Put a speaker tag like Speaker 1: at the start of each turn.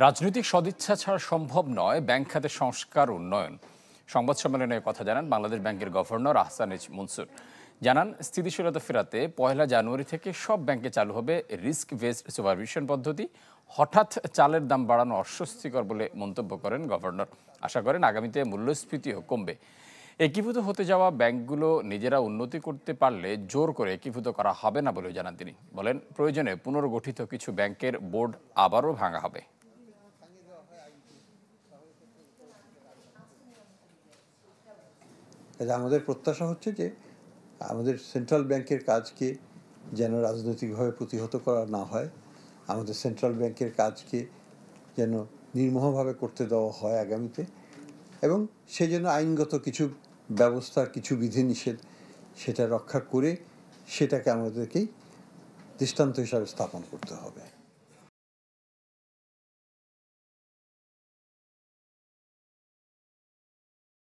Speaker 1: রাজনৈতিক সদিচ্ছা ছাড়া সম্ভব নয় ব্যাংক খাতের সংস্কার উন্নয়ন। সংবাদ সম্মেলনে কথা জানান বাংলাদেশ ব্যাংকের গভর্নর আহসান এইচ মনসুর। জানান, স্থিতিশীলতা ফেরাতে 1 জানুয়ারি থেকে সব ব্যাংকে চালু হবে রিস্ক বেসড সুপারভিশন পদ্ধতি। হঠাৎ চালের দাম বাড়ানো অস্বস্তিকর বলে মন্তব্য করেন গভর্নর। আশা করেন আগামীতে মূল্যস্ফীতিও কমবে। একীভূত হতে যাওয়া ব্যাংকগুলো নিজেরা উন্নতি করতে পারলে জোর করে একীভূত করা হবে না বলেও জানান তিনি। বলেন, প্রয়োজনে পুনর্গঠিত কিছু ব্যাংকের বোর্ড আবারও ভাঙা হবে।
Speaker 2: আমাদের প্রত্যাশা হচ্ছে যে আমাদের সেন্ট্রাল ব্যাংকের কাজকে যেন রাজনৈতিকভাবে প্রতিহত করা না হয়, আমাদের সেন্ট্রাল ব্যাংকের কাজকে যেন নির্মোহভাবে করতে দেওয়া হয় আগামীতে, এবং সেই জন্য আইনগত কিছু ব্যবস্থা, কিছু বিধিনিষেধ সেটা রক্ষা করে সেটাকে আমাদেরকেই দৃষ্টান্ত হিসাবে স্থাপন করতে হবে।